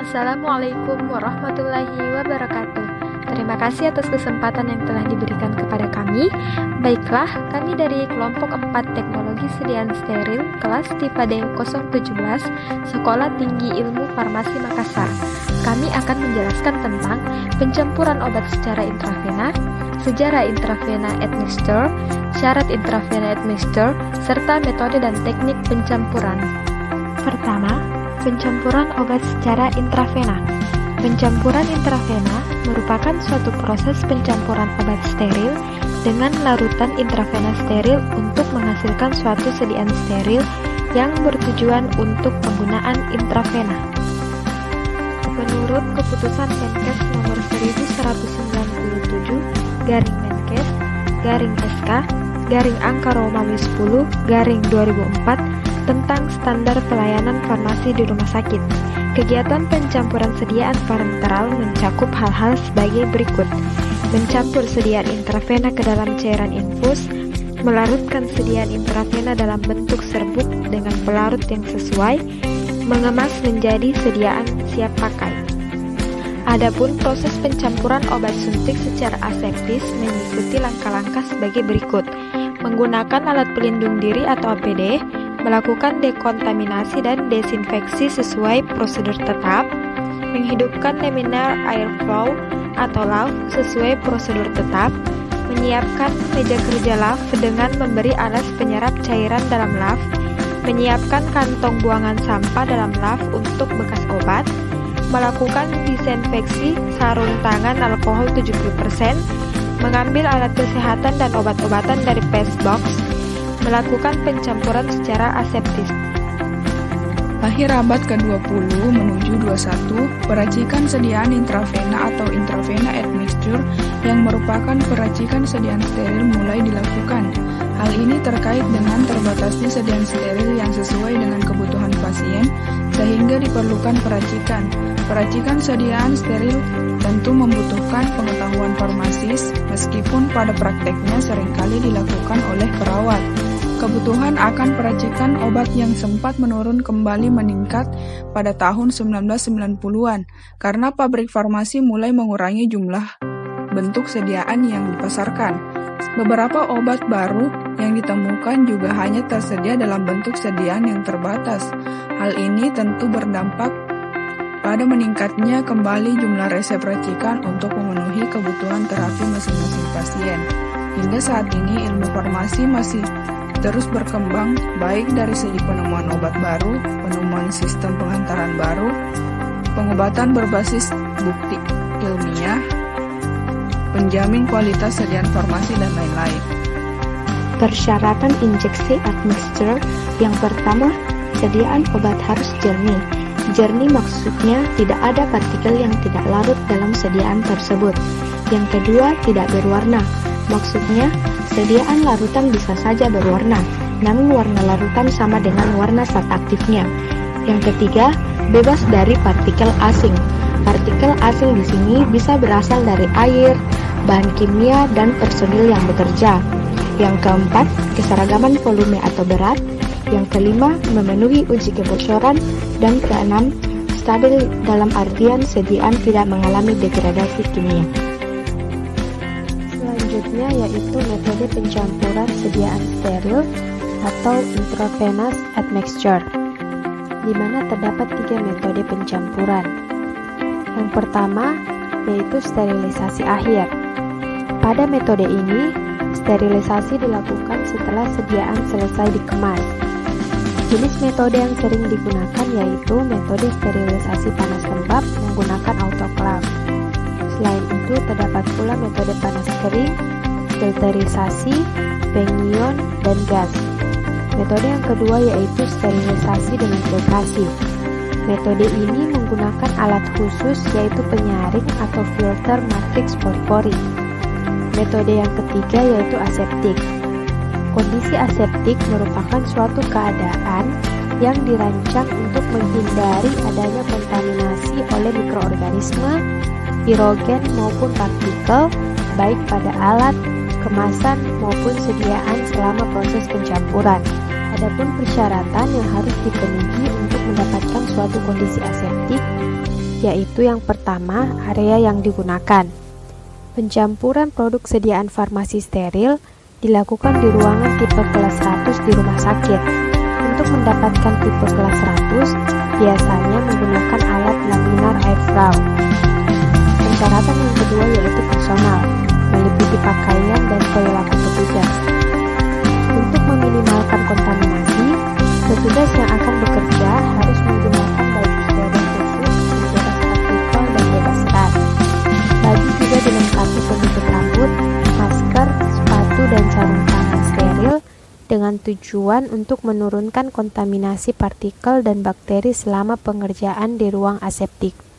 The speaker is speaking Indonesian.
Assalamualaikum warahmatullahi wabarakatuh. Terima kasih atas kesempatan yang telah diberikan kepada kami. Baiklah, kami dari kelompok 4 Teknologi Sediaan Steril kelas TIPA D017 Sekolah Tinggi Ilmu Farmasi Makassar. Kami akan menjelaskan tentang pencampuran obat secara intravena, sejarah intravena admixture, syarat intravena admixture, serta metode dan teknik pencampuran. Pertama, pencampuran obat secara intravena. Pencampuran intravena merupakan suatu proses pencampuran obat steril dengan larutan intravena steril untuk menghasilkan suatu sediaan steril yang bertujuan untuk penggunaan intravena. Menurut keputusan Menkes nomor 1197/Menkes/SK/Angka Romawi 10/2004 tentang standar pelayanan farmasi di rumah sakit. Kegiatan pencampuran sediaan parenteral mencakup hal-hal sebagai berikut: mencampur sediaan intravena ke dalam cairan infus, melarutkan sediaan intravena dalam bentuk serbuk dengan pelarut yang sesuai, mengemas menjadi sediaan siap pakai. Adapun proses pencampuran obat suntik secara aseptis mengikuti langkah-langkah sebagai berikut: menggunakan alat pelindung diri atau APD, melakukan dekontaminasi dan desinfeksi sesuai prosedur tetap, menghidupkan laminar airflow atau LAV sesuai prosedur tetap, menyiapkan meja kerja LAV dengan memberi alas penyerap cairan dalam LAV, menyiapkan kantong buangan sampah dalam LAV untuk bekas obat, melakukan disinfeksi sarung tangan alkohol 70%, mengambil alat kesehatan dan obat-obatan dari paste box, melakukan pencampuran secara aseptis. Akhir abad ke-20 menuju 21, peracikan sediaan intravena atau intravena admixture yang merupakan peracikan sediaan steril mulai dilakukan. Hal ini terkait dengan terbatasnya sediaan steril yang sesuai dengan kebutuhan pasien, sehingga diperlukan peracikan. Peracikan sediaan steril tentu membutuhkan pengetahuan farmasis, meskipun pada prakteknya seringkali dilakukan oleh perawat. Kebutuhan akan peracikan obat yang sempat menurun kembali meningkat pada tahun 1990-an karena pabrik farmasi mulai mengurangi jumlah bentuk sediaan yang dipasarkan. Beberapa obat baru yang ditemukan juga hanya tersedia dalam bentuk sediaan yang terbatas. Hal ini tentu berdampak pada meningkatnya kembali jumlah resep racikan untuk memenuhi kebutuhan terapi masing-masing pasien. Hingga saat ini ilmu farmasi masih terus berkembang, baik dari segi penemuan obat baru, penemuan sistem penghantaran baru, pengobatan berbasis bukti ilmiah, penjamin kualitas sediaan farmasi, dan lain-lain. Persyaratan injeksi admixture. Yang pertama, sediaan obat harus jernih. Jernih maksudnya tidak ada partikel yang tidak larut dalam sediaan tersebut. Yang kedua, tidak berwarna. Maksudnya, sediaan larutan bisa saja berwarna, namun warna larutan sama dengan warna zat aktifnya. Yang ketiga, bebas dari partikel asing. Partikel asing di sini bisa berasal dari air, bahan kimia, dan personil yang bekerja. Yang keempat, keseragaman volume atau berat. Yang kelima, memenuhi uji kebocoran. Dan keenam, stabil dalam artian sediaan tidak mengalami degradasi kimia. Selanjutnya yaitu metode pencampuran sediaan steril atau intravenous admixture, di mana terdapat 3 metode pencampuran. Yang pertama yaitu sterilisasi akhir. Pada metode ini, sterilisasi dilakukan setelah sediaan selesai dikemas. Jenis metode yang sering digunakan yaitu metode sterilisasi panas lembab menggunakan autoclave. Selain itu, terdapat pula metode panas kering, filterisasi, pengion, dan gas. Metode yang kedua yaitu sterilisasi dengan filtrasi. Metode ini menggunakan alat khusus yaitu penyaring atau filter matriks pori-pori. Metode yang ketiga yaitu aseptik. Kondisi aseptik merupakan suatu keadaan yang dirancang untuk menghindari adanya kontaminasi oleh mikroorganisme, pirogen maupun partikel, baik pada alat, kemasan maupun sediaan selama proses pencampuran. Adapun persyaratan yang harus dipenuhi untuk mendapatkan suatu kondisi aseptik yaitu yang pertama, area yang digunakan. Pencampuran produk sediaan farmasi steril dilakukan di ruangan tipe kelas 100 di rumah sakit. Untuk mendapatkan tipe kelas 100, biasanya menggunakan alat laminar airflow. Persyaratan yang kedua yaitu personal, meliputi pakaian dan perilaku petugas. Untuk meminimalkan kontaminasi, petugas yang akan bekerja harus menggunakan baju steril khusus, bebas partikel dan bebas serat. Baju juga dilengkapi penutup rambut, masker, sepatu dan sarung tangan steril dengan tujuan untuk menurunkan kontaminasi partikel dan bakteri selama pengerjaan di ruang aseptik.